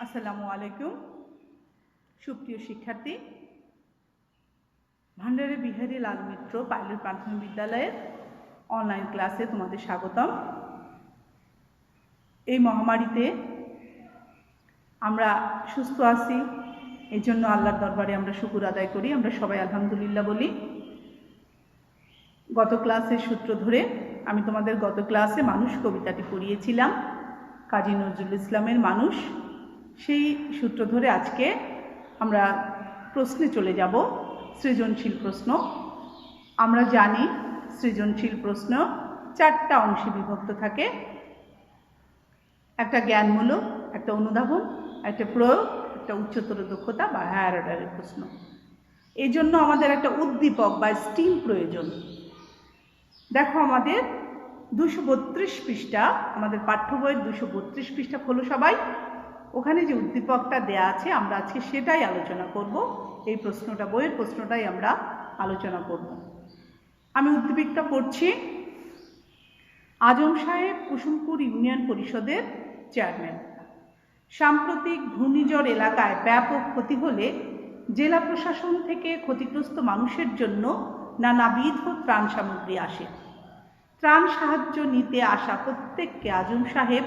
আসসালামু আলাইকুম। সুপ্রিয় শিক্ষার্থী, ভান্ডারে বিহারী লাল মিত্র পাইলট প্রাথমিক বিদ্যালয়ের অনলাইন ক্লাসে তোমাদের স্বাগতম। এই মহামারীতে আমরা সুস্থ আছি, এই জন্য আল্লাহর দরবারে আমরা শুকর আদায় করি। আমরা সবাই আলহামদুলিল্লাহ বলি। গত ক্লাসের সূত্র ধরে আমি তোমাদের গত ক্লাসে মানুষ কবিতাটি পড়িয়েছিলাম, কাজী নজরুল ইসলামের মানুষ। সেই সূত্র ধরে আজকে আমরা প্রশ্নে চলে যাব। সৃজনশীল প্রশ্ন। আমরা জানি সৃজনশীল প্রশ্ন 4টা অংশে বিভক্ত থাকে: একটা জ্ঞানমূলক, একটা অনুধাবন, একটা প্রয়োগ, একটা উচ্চতর দক্ষতা বা হায়ার অর্ডারের প্রশ্ন। এই জন্য আমাদের একটা উদ্দীপক বা স্টিম প্রয়োজন। দেখো, আমাদের 232 পৃষ্ঠা, আমাদের পাঠ্য বইয়ের 232 পৃষ্ঠা খোলো সবাই। ওখানে যে উদ্দীপকটা দেয়া আছে আমরা আজকে সেটাই আলোচনা করব। এই প্রশ্নটা, বইয়ের প্রশ্নটাই আমরা আলোচনা করব। আমি উদ্দীপকটা পড়ছি। আজম সাহেব কুসুমপুর ইউনিয়ন পরিষদের চেয়ারম্যান। সাম্প্রতিক ঘূর্ণিঝড় এলাকায় ব্যাপক ক্ষতি হলে জেলা প্রশাসন থেকে ক্ষতিগ্রস্ত মানুষের জন্য নানাবিধ ত্রাণ সামগ্রী আসে। ত্রাণ সাহায্য নিতে আসা প্রত্যেককে আজম সাহেব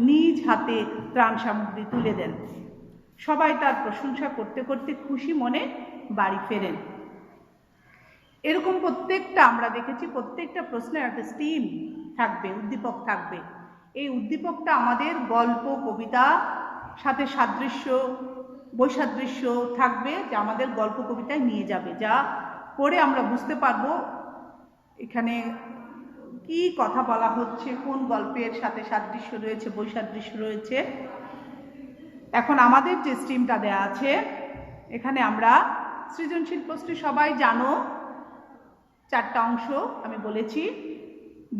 নিজ হাতে ত্রাণ সামগ্রী তুলে দেন। সবাই তার প্রশংসা করতে করতে খুশি মনে বাড়ি ফেরেন। এরকম প্রত্যেকটা আমরা দেখেছি, প্রত্যেকটা প্রশ্নের একটা স্টিম থাকবে, উদ্দীপক থাকবে। এই উদ্দীপকটা আমাদের গল্প, কবিতা সাথে সাদৃশ্য, বৈসাদৃশ্য থাকবে, যা আমাদের গল্প কবিতায় নিয়ে যাবে, যা পড়ে আমরা বুঝতে পারবো এখানে কি কথা বলা হচ্ছে, কোন গল্পের সাথে সাদৃশ্য রয়েছে, বৈসাদৃশ্য রয়েছে। এখন আমাদের যে স্ট্রিমটা দেয়া আছে, এখানে আমরা সৃজনশীল প্রশ্নে সবাই জানো 4টা অংশ আমি বলেছি।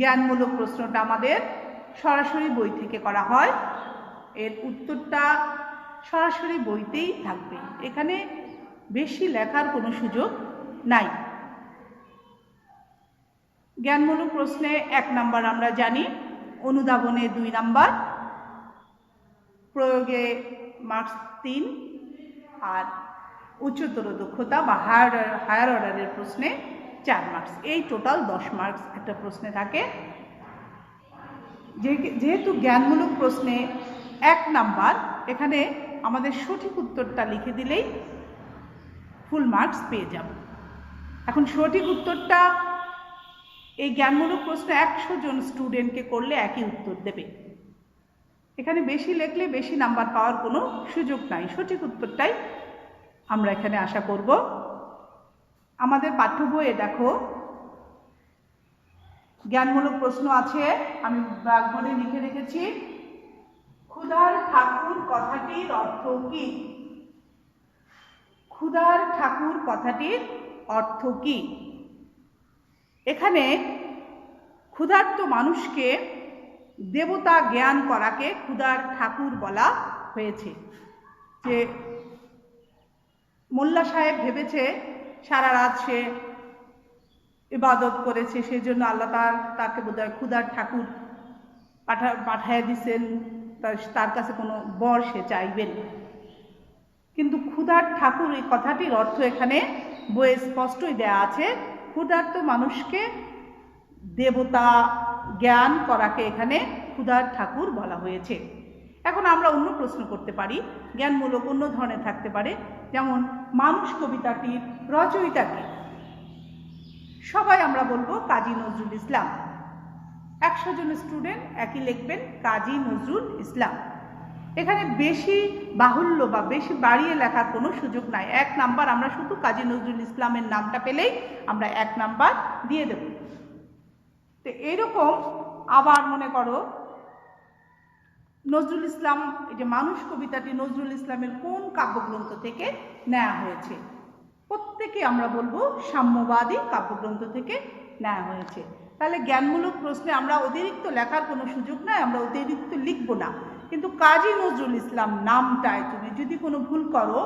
জ্ঞানমূলক প্রশ্নটা আমাদের সরাসরি বই থেকে করা হয়, এর উত্তরটা সরাসরি বইতেই থাকবে, এখানে বেশি লেখার কোনো সুযোগ নাই। জ্ঞানমূলক প্রশ্নে 1 নাম্বার আমরা জানি, অনুধাবনে 2 নাম্বার, প্রয়োগে মার্কস 3, আর উচ্চতর দক্ষতা বা হায়ার অর্ডারের প্রশ্নে 4 মার্কস। এই টোটাল 10 মার্কস একটা প্রশ্নে থাকে। যেহেতু জ্ঞানমূলক প্রশ্নে 1 নাম্বার, এখানে আমাদের সঠিক উত্তরটা লিখে দিলেই ফুল মার্কস পেয়ে যাব। এখন সঠিক উত্তরটা এই জ্ঞানমূলক প্রশ্ন 100 জন স্টুডেন্টকে করলে একই উত্তর দেবে। এখানে বেশি লিখলে বেশি নাম্বার পাওয়ার কোনো সুযোগ নাই। সঠিক উত্তরটাই আমরা এখানে আশা করব। আমাদের পাঠ্য বইয়ে দেখো জ্ঞানমূলক প্রশ্ন আছে, আমি ব্ল্যাকবোর্ডে লিখে রেখেছি। ক্ষুধার ঠাকুর কথাটির অর্থ কি? ক্ষুধার ঠাকুর কথাটির অর্থ কি? এখানে ক্ষুধার্ত মানুষকে দেবতা জ্ঞান করাকে ক্ষুধার ঠাকুর বলা হয়েছে। যে মোল্লা সাহেব ভেবেছে সারা রাত সে ইবাদত করেছে, সেজন্য আল্লাহ তাকে বোধহয় ক্ষুধার ঠাকুর পাঠায় দিছেন, তার কাছে কোনো বর সে চাইবেন। কিন্তু ক্ষুধার ঠাকুর এই কথাটির অর্থ এখানে বইয়ে স্পষ্টই দেয়া আছে। ক্ষুধার্ত মানুষকে দেবতা জ্ঞান করাকে এখানে ক্ষুধার ঠাকুর বলা হয়েছে। এখন আমরা অন্য প্রশ্ন করতে পারি, জ্ঞানমূলক অন্য ধরনের থাকতে পারে, যেমন মানুষ কবিতাটির রচয়িতা কে? সবাই আমরা বলবো কাজী নজরুল ইসলাম। 100 জন স্টুডেন্ট একই লিখবেন কাজী নজরুল ইসলাম। এখানে বেশি বাহুল্য বা বেশি বাড়িয়ে লেখার কোনো সুযোগ নাই। 1 নাম্বার আমরা শুধু কাজী নজরুল ইসলামের নামটা পেলেই আমরা 1 নাম্বার দিয়ে দেব। তো এরকম আবার মনে করো নজরুল ইসলাম, এই যে মানুষ কবিতাটি নজরুল ইসলামের কোন কাব্যগ্রন্থ থেকে নেওয়া হয়েছে? প্রত্যেকে আমরা বলবো সাম্যবাদী কাব্যগ্রন্থ থেকে নেওয়া হয়েছে। তাহলে জ্ঞানমূলক প্রশ্নে আমরা অতিরিক্ত লেখার কোনো সুযোগ নাই, আমরা অতিরিক্ত লিখব না। কিন্তু কাজী নজরুল ইসলাম নামটায় তুমি যদি কোনো ভুল করো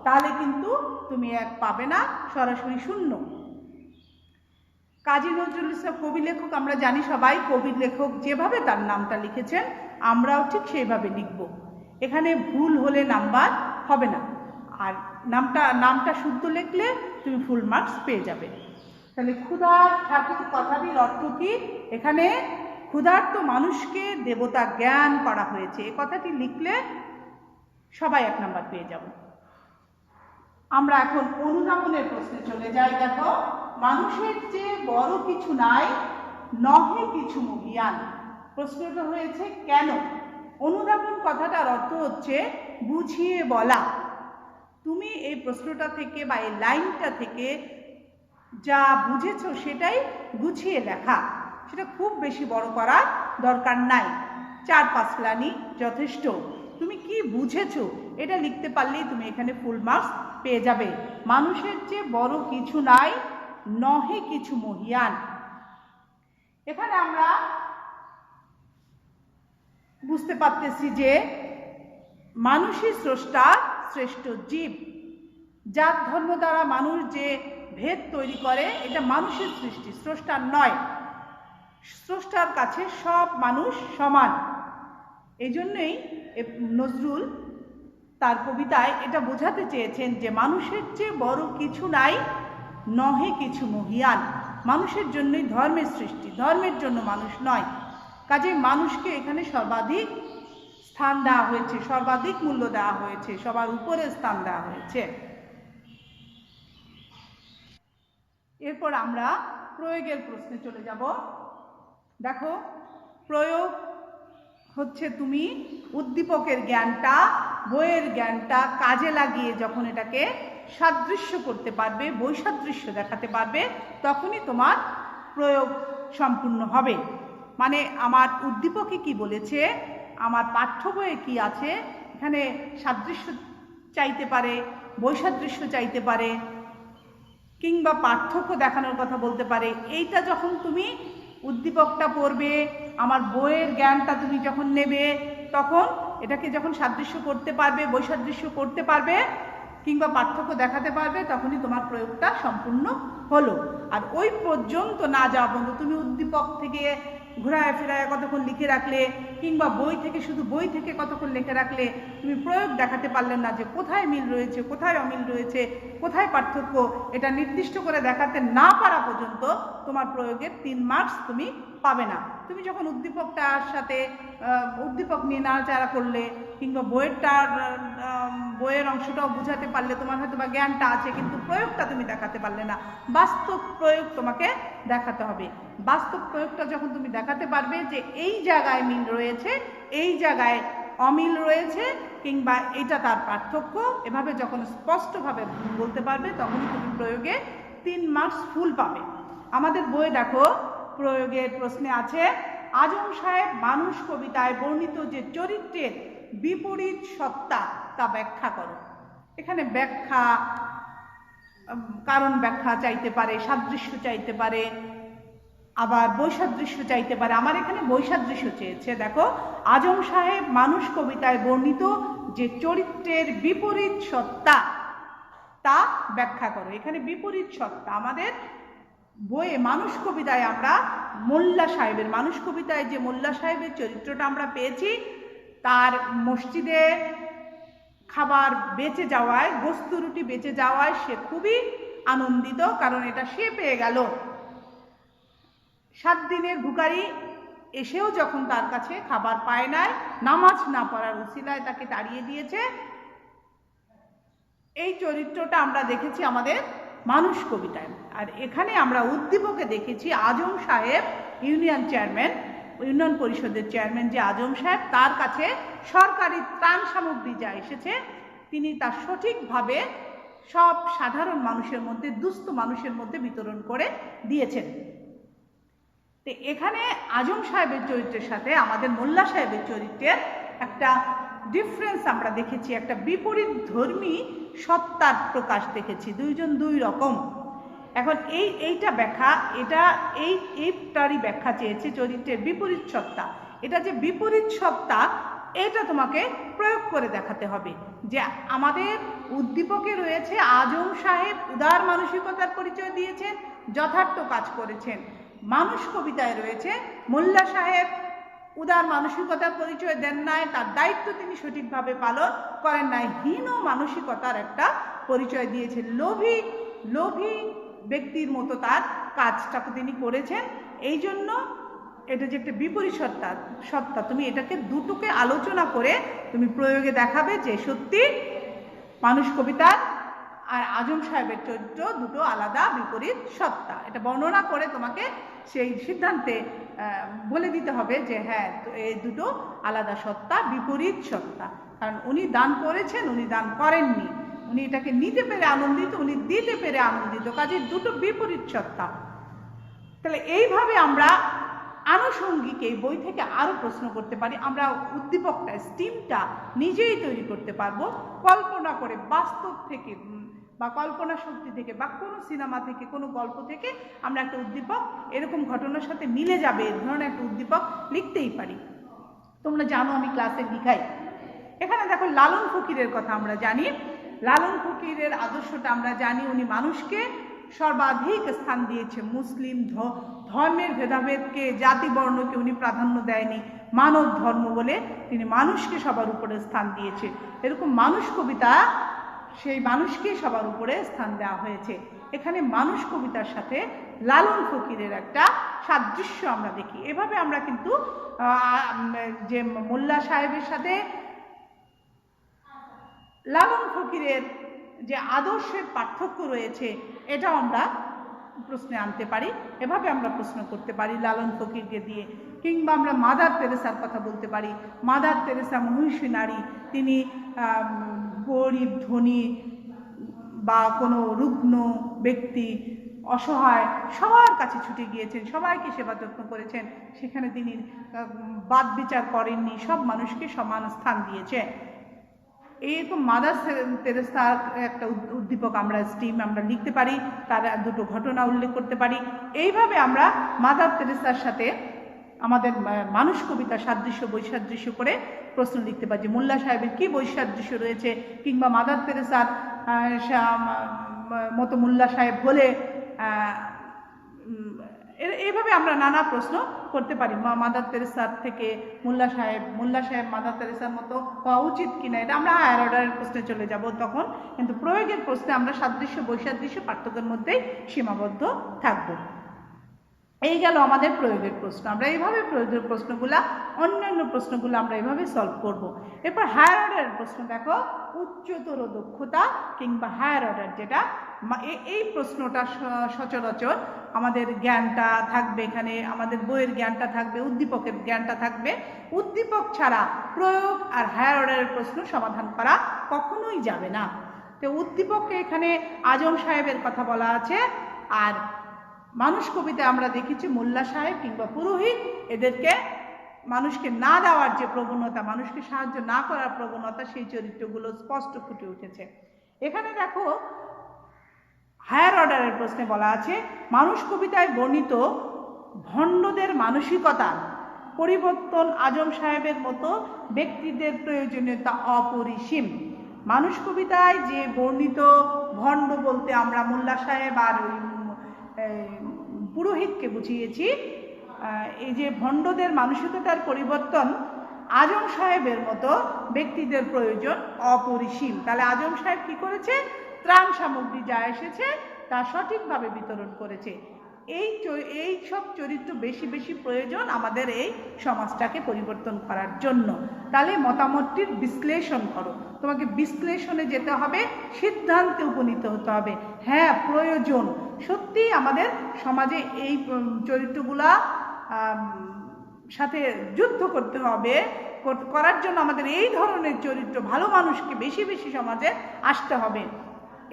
তাহলে কিন্তু তুমি 1 পাবে না, সরাসরি 0। কাজী নজরুল ইসলাম কবি লেখক, আমরা জানি সবাই কবি লেখক যেভাবে তার নামটা লিখেছেন আমরাও ঠিক সেইভাবে লিখব। এখানে ভুল হলে নাম্বার হবে না, আর নামটা শুদ্ধ লিখলে তুমি ফুল মার্কস পেয়ে যাবে। তাহলে ক্ষুধার ঠাকুর কথাটির অর্থ কি? এখানে ক্ষুধার্ত মানুষকে দেবতা জ্ঞান করা হয়েছে, এই কথাটি লিখলে সবাই 1 নাম্বার পেয়ে যাব। আমরা এখন অনুধাবনের প্রশ্নে চলে যাই। দেখো, মানুষের চেয়ে বড় কিছু নাই, নহে কিছু মহিয়ান। প্রশ্নটা হয়েছে কেন? অনুধাবন কথাটার অর্থ হচ্ছে বুঝিয়ে বলা। তুমি এই প্রশ্নটা থেকে বা এই লাইনটা থেকে যা বুঝেছো সেটাই গুছিয়ে লেখা, সেটা খুব বেশি বড় করার দরকার নাই, 4-5 লাইনই যথেষ্ট। তুমি কি বুঝেছো এটা লিখতে পারলেই তুমি এখানে ফুল মার্কস পেয়ে যাবে। মানুষের চেয়ে বড় কিছু নাই, নহে কিছু মহিয়ান। এখানে আমরা বুঝতে পারতেছি যে মানুষই স্রষ্টা, শ্রেষ্ঠ জীব। জাত ধর্ম দ্বারা মানুষ যে ভেদ তৈরি করে এটা মানুষের সৃষ্টি, স্রষ্টার নয়। স্রষ্টার কাছে সব মানুষ সমান। এই জন্যই নজরুল তার কবিতায় এটা বোঝাতে চেয়েছেন যে মানুষের চেয়ে বড় কিছু নাই, নহে কিছু মহিয়ান। মানুষের জন্যই ধর্মের সৃষ্টি, ধর্মের জন্য মানুষ নয়। কাজে মানুষকে এখানে সর্বাধিক স্থান দেওয়া হয়েছে, সর্বাধিক মূল্য দেওয়া হয়েছে, সবার উপরে স্থান দেওয়া হয়েছে। এরপর আমরা প্রয়োগের প্রশ্নে চলে যাব। দেখো, প্রয়োগ হচ্ছে তুমি উদ্দীপকের জ্ঞানটা, বইয়ের জ্ঞানটা কাজে লাগিয়ে যখন এটাকে সাদৃশ্য করতে পারবে, বৈসাদৃশ্য দেখাতে পারবে, তখনই তোমার প্রয়োগ সম্পূর্ণ হবে। মানে আমার উদ্দীপকে কি বলেছে, আমার পাঠ্য বইয়ে কি আছে, এখানে সাদৃশ্য চাইতে পারে, বৈসাদৃশ্য চাইতে পারে, কিংবা পার্থক্য দেখানোর কথা বলতে পারে। এইটা যখন তুমি উদ্দীপকটা পড়বে, আমার বইয়ের জ্ঞানটা তুমি যখন নেবে, তখন এটাকে যখন সাদৃশ্য করতে পারবে, বৈসাদৃশ্য করতে পারবে, কিংবা পার্থক্য দেখাতে পারবে, তখনই তোমার প্রয়োগটা সম্পূর্ণ হলো। আর ওই পর্যন্ত না যাওয়া পর্যন্ত তুমি উদ্দীপক থেকে ঘোরায় ফেরায় কতক্ষণ লিখে রাখলে, কিংবা বই থেকে শুধু বই থেকে কতক্ষণ লিখে রাখলে, তুমি প্রয়োগ দেখাতে পারলে না যে কোথায় মিল রয়েছে, কোথায় অমিল রয়েছে, কোথায় পার্থক্য, এটা নির্দিষ্ট করে দেখাতে না পারা পর্যন্ত তোমার প্রয়োগের 3 মার্কস তুমি পাবে না। তুমি যখন উদ্দীপকটার সাথে উদ্দীপক নিয়ে নাড়াচাড়া করলে, কিংবা বইয়ের অংশটাও বুঝাতে পারলে, তোমার হয়তো বা জ্ঞানটা আছে, কিন্তু প্রয়োগটা তুমি দেখাতে পারলে না। বাস্তব প্রয়োগ তোমাকে দেখাতে হবে। বাস্তব প্রয়োগটা যখন তুমি দেখাতে পারবে যে এই জায়গায় মিল রয়েছে, এই জায়গায় অমিল রয়েছে, কিংবা এটা তার পার্থক্য, এভাবে যখন স্পষ্টভাবে বলতে পারবে, তখনই তুমি প্রয়োগে 3 মার্কস ফুল পাবে। আমাদের বই দেখো, প্রয়োগের প্রশ্নে আছে, আজম সাহেব মানুষ কবিতায় বর্ণিত যে চরিত্রের বিপরীত সত্তা তা ব্যাখ্যা করো। এখানে ব্যাখ্যা, কারণ ব্যাখ্যা চাইতে পারে, সাদৃশ্য চাইতে পারে, আবার বৈসাদৃশ্য চাইতে পারে। আমার এখানে বৈসাদৃশ্য চেয়েছে। দেখো, আজম সাহেব মানুষ কবিতায় বর্ণিত যে চরিত্রের বিপরীত সত্তা তা ব্যাখ্যা করো। এখানে বিপরীত সত্তা আমাদের বইয়ে মানুষ কবিতায় আমরা মোল্লা সাহেবের, মানুষ কবিতায় যে মোল্লা সাহেবের চরিত্রটা আমরা পেয়েছি, তার মসজিদে খাবার বেঁচে যাওয়ায়, গোস্ত রুটি বেঁচে যাওয়ায় সে খুবই আনন্দিত, কারণ এটা সে পেয়ে গেল। 7 দিনের ভিখারি এসেও যখন তার কাছে খাবার পায় নাই, নামাজ না পড়ার উসিলায় তাকে তাড়িয়ে দিয়েছে। এই চরিত্রটা আমরা দেখেছি আমাদের মানুষ কবিতায়। আর এখানে আমরা উদ্দীপকে দেখেছি আজম সাহেব, ইউনিয়ন পরিষদের চেয়ারম্যান যে আজম সাহেব, তার কাছে সরকারি ত্রাণ সামগ্রী যা এসেছে তিনি তা সঠিকভাবে সব সাধারণ মানুষের মধ্যে, দুস্থ মানুষের মধ্যে বিতরণ করে দিয়েছেন। তো এখানে আজম সাহেবের চরিত্রের সাথে আমাদের মোল্লা সাহেবের চরিত্রের একটা ডিফারেন্স আমরা দেখেছি, একটা বিপরীত ধর্মী সত্তার প্রকাশ দেখেছি, দুইজন দুই রকম। এখন এইটা ব্যাখ্যা, এইটারই ব্যাখ্যা চেয়েছে চরিত্রের বিপরীত সত্তা। এটা যে বিপরীত সত্তা, এটা তোমাকে প্রয়োগ করে দেখাতে হবে যে আমাদের উদ্দীপকে রয়েছে আজম সাহেব উদার মানসিকতার পরিচয় দিয়েছেন, যথার্থ কাজ করেছেন। মানুষ কবিতায় রয়েছে মোল্লা সাহেব উদার মানসিকতার পরিচয় দেন নাই, তার দায়িত্ব তিনি সঠিকভাবে পালন করেন নাই, হীন মানসিকতার একটা পরিচয় দিয়েছেন, লোভী ব্যক্তির মতো তার কাজটাকে তিনি করেছেন। এই জন্য এটা যে একটা বিপরীত সত্তা, তুমি এটাকে দুটোকে আলোচনা করে তুমি প্রয়োগে দেখাবে যে সত্যি মানুষ কবিতার আর আজম সাহেবের চরিত্র দুটো আলাদা বিপরীত সত্তা। এটা বর্ণনা করে তোমাকে সেই সিদ্ধান্তে বলে দিতে হবে যে হ্যাঁ এই দুটো আলাদা সত্তা, বিপরীত সত্তা। কারণ উনি দান করেছেন, উনি দান করেননি, উনি এটাকে নিতে পেরে আনন্দিত, উনি দিতে পেরে আনন্দিত, কাজে দুটো বিপরীত সত্তা। তাহলে এইভাবে আমরা আনুষঙ্গিক এই বই থেকে আরো প্রশ্ন করতে পারি, আমরা উদ্দীপকটা স্টিমটা নিজেই তৈরি করতে পারবো, কল্পনা করে বাস্তব থেকে বা কল্পনা শক্তি থেকে বা কোনো সিনেমা থেকে, কোনো গল্প থেকে আমরা একটা উদ্দীপক এরকম ঘটনার সাথে মিলে যাবে এই ধরনের একটা উদ্দীপক লিখতেই পারি। তোমরা জানো আমি ক্লাসে লিখাই। এখানে দেখো লালন ফকিরের কথা আমরা জানি, লালন ফকিরের আদর্শটা আমরা জানি, উনি মানুষকে সর্বাধিক স্থান দিয়েছে, মুসলিম ধর্মের ভেদাভেদকে, জাতি বর্ণকে উনি প্রাধান্য দেয়নি, মানব ধর্ম বলে তিনি মানুষকে সবার উপরে স্থান দিয়েছে। এরকম মানুষ কবিতা, সেই মানুষকে সবার উপরে স্থান দেওয়া হয়েছে। এখানে মানুষ কবিতার সাথে লালন ফকিরের একটা সাদৃশ্য আমরা দেখি। এভাবে আমরা কিন্তু যে মোল্লা সাহেবের সাথে লালন ফকিরের যে আদর্শের পার্থক্য রয়েছে এটাও আমরা প্রশ্নে আনতে পারি। এভাবে আমরা প্রশ্ন করতে পারি লালন ফকিরকে দিয়ে। কিংবা আমরা মাদার তেরেসার কথা বলতে পারি। মাদার তেরেসা মহিষী নারী, তিনি গরিব ধনী বা কোনো রুগ্ন ব্যক্তি, অসহায় সবার কাছে ছুটে গিয়েছেন, সবাইকে সেবা যত্ন করেছেন, সেখানে তিনি বাদ বিচার করেননি, সব মানুষকে সমান স্থান দিয়েছে। এইরকম মাদার তেরেসার একটা উদ্দীপক আমরা স্টিম আমরা লিখতে পারি, তার দুটো ঘটনা উল্লেখ করতে পারি। এইভাবে আমরা মাদার তেরেসার সাথে আমাদের মানুষ কবিতার সাদৃশ্য বৈসাদৃশ্য করে প্রশ্ন লিখতে পারি যে মোল্লা সাহেবের কী বৈসাদৃশ্য রয়েছে, কিংবা মাদার তেরেসার মতো মোল্লা সাহেব বলে এইভাবে আমরা নানা প্রশ্ন করতে পারি। মাদার তেরেসার থেকে মোল্লা সাহেব মাদার তেরেসার মতো হওয়া উচিত কিনা, এটা আমরা হায়ার অর্ডারের প্রশ্নে চলে যাব তখন। কিন্তু প্রয়োগের প্রশ্নে আমরা সাদৃশ্য বৈসাদৃশ্য পার্থক্যের মধ্যেই সীমাবদ্ধ থাকবো। এই গেল আমাদের প্রয়োগের প্রশ্ন। আমরা এইভাবে প্রয়োগের প্রশ্নগুলা, অন্যান্য প্রশ্নগুলো আমরা এইভাবে সলভ করব। এরপর হায়ার অর্ডারের প্রশ্ন দেখো, উচ্চতর দক্ষতা কিংবা হায়ার অর্ডার, যেটা এই প্রশ্নটা সচরাচর আমাদের জ্ঞানটা থাকবে, এখানে আমাদের বইয়ের জ্ঞানটা থাকবে, উদ্দীপকের জ্ঞানটা থাকবে। উদ্দীপক ছাড়া প্রয়োগ আর হায়ার অর্ডারের প্রশ্ন সমাধান করা কখনোই যাবে না। তো উদ্দীপকে এখানে আজম সাহেবের কথা বলা আছে, আর মানুষ কবিতায় আমরা দেখেছি মোল্লা সাহেব কিংবা পুরোহিত, এদেরকে মানুষকে না দেওয়ার যে প্রবণতা, মানুষকে সাহায্য না করার প্রবণতা, সেই চরিত্রগুলো স্পষ্ট ফুটে উঠেছে। এখানে দেখো হায়ার অর্ডারের প্রশ্নে বলা আছে, মানুষ কবিতায় বর্ণিত ভণ্ডদের মানসিকতা পরিবর্তন আজম সাহেবের মতো ব্যক্তিদের প্রয়োজনীয়তা অপরিসীম। মানুষ কবিতায় যে বর্ণিত ভণ্ড বলতে আমরা মোল্লা সাহেব আর পুরোহিতকে বুঝিয়েছি, এই যে ভণ্ডদের মানসিকতার পরিবর্তন আজম সাহেবের মতো ব্যক্তিদের প্রয়োজন অপরিসীম। তাহলে আজম সাহেব কি করেছে? ত্রাণ সামগ্রী যা এসেছে তা সঠিকভাবে বিতরণ করেছে। এই সব চরিত্র বেশি বেশি প্রয়োজন আমাদের এই সমাজটাকে পরিবর্তন করার জন্য। তাহলে মতামতটির বিশ্লেষণ করো, তোমাকে বিশ্লেষণে যেতে হবে, সিদ্ধান্তে উপনীত হতে হবে। হ্যাঁ, প্রয়োজন, সত্যি আমাদের সমাজে এই চরিত্রগুলা সাথে যুদ্ধ করতে হবে। করার জন্য আমাদের এই ধরনের চরিত্র, ভালো মানুষকে বেশি বেশি সমাজে আসতে হবে।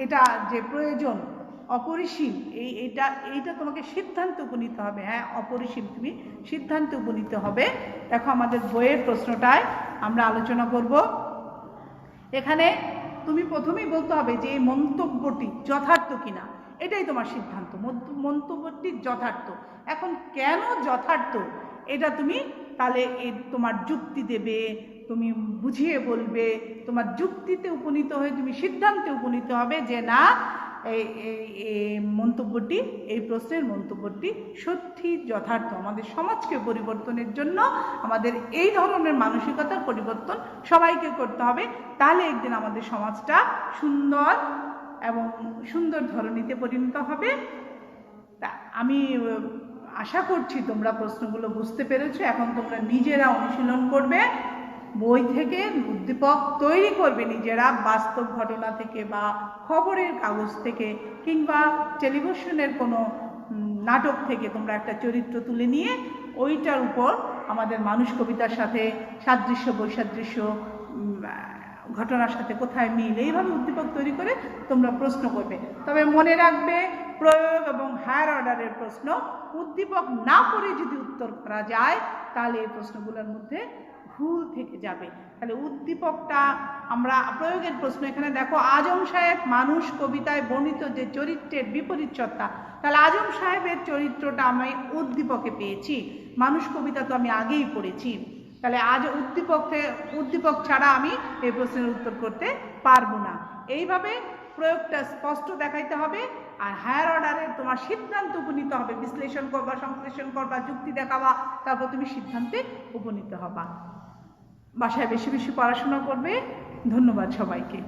এটা যে প্রয়োজন অপরিসীম, এইটা তোমাকে সিদ্ধান্তে উপনীত হবে। হ্যাঁ, অপরিসীম, তুমি সিদ্ধান্তে উপনীত হবে। দেখো আমাদের বইয়ের প্রশ্নটায় আমরা আলোচনা করব। এখানে তুমি প্রথমেই বলতে হবে যে এই মন্তব্যটি যথার্থ কিনা, এটাই তোমার সিদ্ধান্ত। মন্তব্যটি যথার্থ। এখন কেন যথার্থ এটা তুমি তাহলে তোমার যুক্তি দেবে, তুমি বুঝিয়ে বলবে, তোমার যুক্তিতে উপনীত হয়ে তুমি সিদ্ধান্তে উপনীত হবে যে না, এই মন্তব্যটি, এই প্রশ্নের মন্তব্যটি সত্যি যথার্থ। আমাদের সমাজকে পরিবর্তনের জন্য আমাদের এই ধরনের মানসিকতার পরিবর্তন সবাইকে করতে হবে, তাহলে একদিন আমাদের সমাজটা সুন্দর এবং সুন্দর ধরনীতে পরিণত হবে। তা আমি আশা করছি তোমরা প্রশ্নগুলো বুঝতে পেরেছো। এখন তোমরা নিজেরা অনুশীলন করবে, বই থেকে উদ্দীপক তৈরি করবে নিজেরা, বাস্তব ঘটনা থেকে বা খবরের কাগজ থেকে কিংবা টেলিভিশনের কোনো নাটক থেকে তোমরা একটা চরিত্র তুলে নিয়ে ওইটার উপর আমাদের মানুষ কবিতার সাথে সাদৃশ্য বৈসাদৃশ্য, ঘটনার সাথে কোথায় মিল, এইভাবে উদ্দীপক তৈরি করে তোমরা প্রশ্ন করবে। তবে মনে রাখবে, প্রয়োগ এবং হায়ার অর্ডারের প্রশ্ন উদ্দীপক না করে যদি উত্তর করা যায় তাহলে এই প্রশ্নগুলোর মধ্যে ভুল থেকে যাবে। তাহলে উদ্দীপকটা আমরা, প্রয়োগের প্রশ্ন এখানে দেখো, আজম সাহেব মানুষ কবিতায় বর্ণিত যে চরিত্রের বিপরীত সত্তা, তাহলে আজম সাহেবের চরিত্রটা আমি উদ্দীপকে পেয়েছি, মানুষ কবিতা তো আমি আগেই পড়েছি। তাহলে আজ উদ্দীপক ছাড়া আমি এই প্রশ্নের উত্তর করতে পারবো না। এইভাবে প্রয়োগটা স্পষ্ট দেখাইতে হবে। আর হায়ার অর্ডারে তোমার সিদ্ধান্ত উপনীত হবে, বিশ্লেষণ করবা, সংশ্লেষণ করবা, যুক্তি দেখাবা, তারপর তুমি সিদ্ধান্তে উপনীত হবা। বাসায় বেশি বেশি পড়াশোনা করবে। ধন্যবাদ সবাইকে।